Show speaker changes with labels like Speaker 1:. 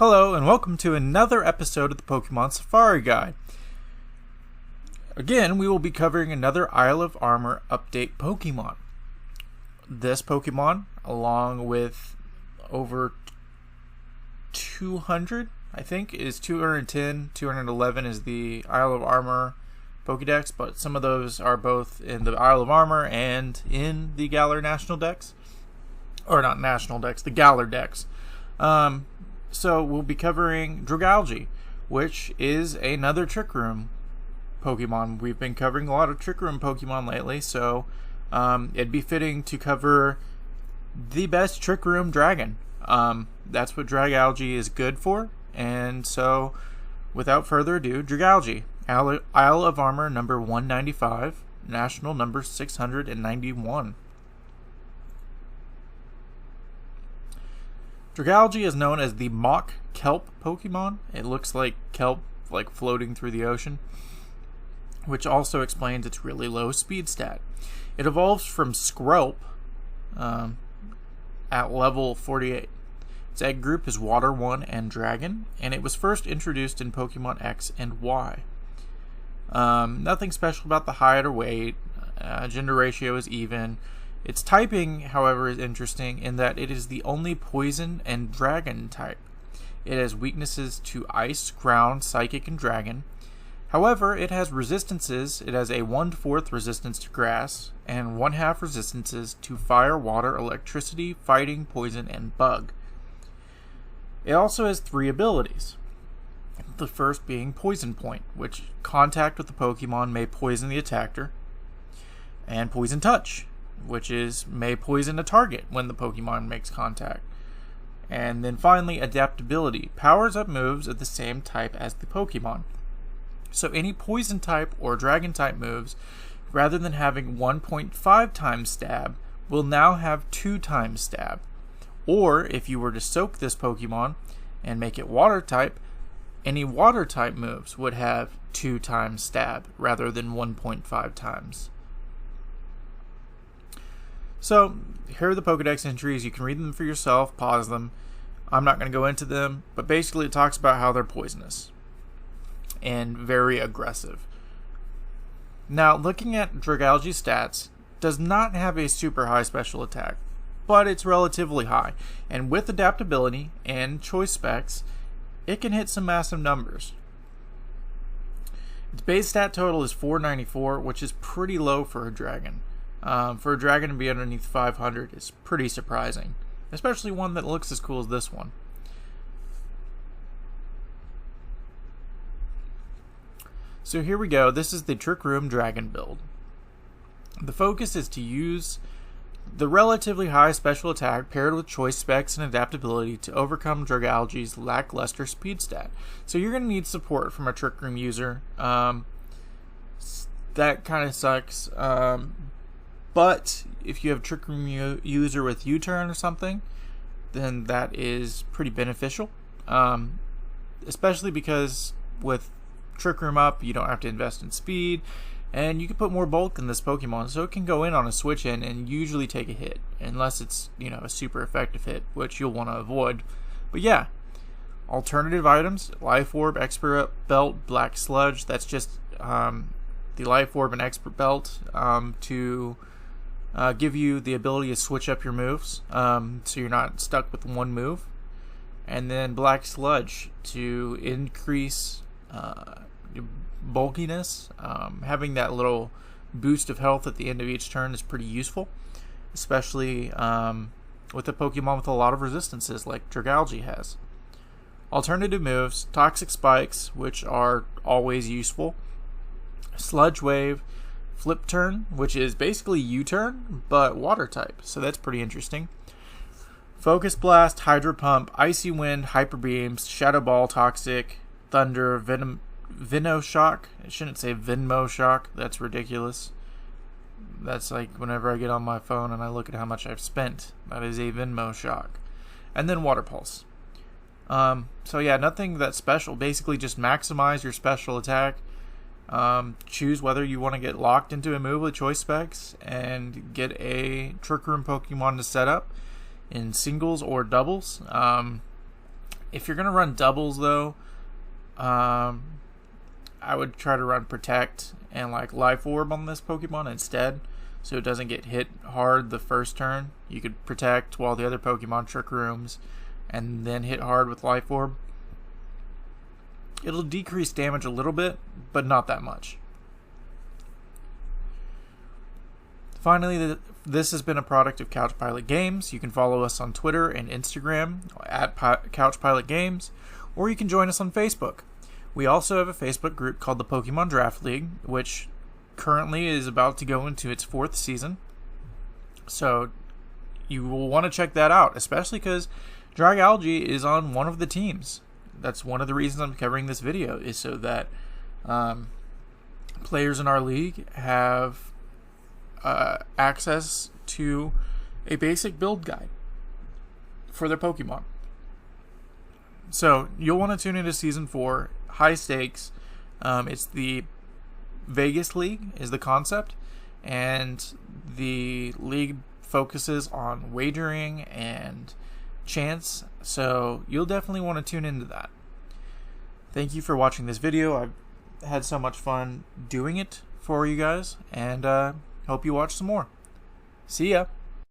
Speaker 1: Hello and welcome to another episode of the Pokemon Safari Guide. Again, we will be covering another Isle of Armor update Pokemon. This Pokemon, along with over 200, I think, is 210, 211 is the Isle of Armor Pokedex, but some of those are both in the Isle of Armor and in the Galar National Dex. Or not National Dex, the Galar Dex. So we'll be covering Dragalge, which is another Trick Room Pokemon. We've been covering a lot of Trick Room Pokemon lately, so it'd be fitting to cover the best Trick Room Dragon. That's what Dragalge is good for, and so without further ado, Dragalge, Isle of Armor number 195, National number 691. Dragalge is known as the mock kelp Pokemon. It looks like kelp like floating through the ocean, which also explains its really low speed stat. It evolves from Skrelp at level 48. Its egg group is Water 1 and Dragon, and it was first introduced in Pokemon X and Y. Nothing special about the height or weight. Gender ratio is even. Its typing, however, is interesting in that it is the only poison and dragon type. It has weaknesses to ice, ground, psychic, and dragon. However, it has resistances. It has a 1/4 resistance to grass and 1/2 resistances to fire, water, electricity, fighting, poison, and bug. It also has 3 abilities. The first being Poison Point, which contact with the Pokemon may poison the attacker, and Poison Touch, which is may poison a target when the Pokemon makes contact. And then finally, Adaptability powers up moves of the same type as the Pokemon. So any poison type or dragon type moves, rather than having 1.5 times stab, will now have 2 times stab. Or if you were to soak this Pokemon and make it water type, any water type moves would have 2 times stab rather than 1.5 times. So, here are the Pokedex entries. You can read them for yourself, pause them. I'm not going to go into them, but basically it talks about how they're poisonous and very aggressive. Now, looking at Dragalge's stats, does not have a super high special attack, but it's relatively high. And with adaptability and choice specs, it can hit some massive numbers. Its base stat total is 494, which is pretty low for a dragon. For a dragon to be underneath 500 is pretty surprising, especially one that looks as cool as this one. So here we go. This is the Trick Room Dragon build. The focus is to use the relatively high special attack paired with choice specs and adaptability to overcome Dragalge's lackluster speed stat. So you're going to need support from a Trick Room user. That kind of sucks. But if you have Trick Room user with U-turn or something, then that is pretty beneficial. Especially because with Trick Room up, you don't have to invest in speed, and you can put more bulk in this Pokemon, so it can go in on a switch in and usually take a hit, unless it's, a super effective hit, which you'll want to avoid. But yeah, alternative items: Life Orb, Expert Belt, Black Sludge. That's just the Life Orb and Expert Belt to give you the ability to switch up your moves, so you're not stuck with one move. And then Black Sludge to increase bulkiness. Having that little boost of health at the end of each turn is pretty useful, especially with a Pokemon with a lot of resistances like Dragalge has. Alternative moves: Toxic Spikes, which are always useful, Sludge Wave, Flip Turn, which is basically U-turn, but water type, so that's pretty interesting. Focus Blast, Hydro Pump, Icy Wind, Hyper Beams, Shadow Ball, Toxic, Thunder, Vino Shock. I shouldn't say Venmo Shock, that's ridiculous. That's like whenever I get on my phone and I look at how much I've spent. That is a Venmo Shock. And then Water Pulse. So yeah, nothing that special. Basically just maximize your special attack. Choose whether you want to get locked into a move with choice specs and get a Trick Room Pokemon to set up in singles or doubles. If you're going to run doubles, though, I would try to run Protect and like Life Orb on this Pokemon instead, so it doesn't get hit hard the first turn. You could Protect while the other Pokemon Trick Rooms, and then hit hard with Life Orb. It'll decrease damage a little bit, but not that much. Finally, this has been a product of Couch Pilot Games. You can follow us on Twitter and Instagram at Couch Pilot Games, or you can join us on Facebook. We also have a Facebook group called the Pokemon Draft League, which currently is about to go into its 4th season. So you will want to check that out, especially because Dragalge is on one of the teams. That's one of the reasons I'm covering this video, is so that players in our league have access to a basic build guide for their Pokemon. So you'll want to tune into Season 4. High stakes. It's the Vegas League is the concept, and the league focuses on wagering and chance, so you'll definitely want to tune into that. Thank you for watching this video. I've had so much fun doing it for you guys, and hope you watch some more. See ya!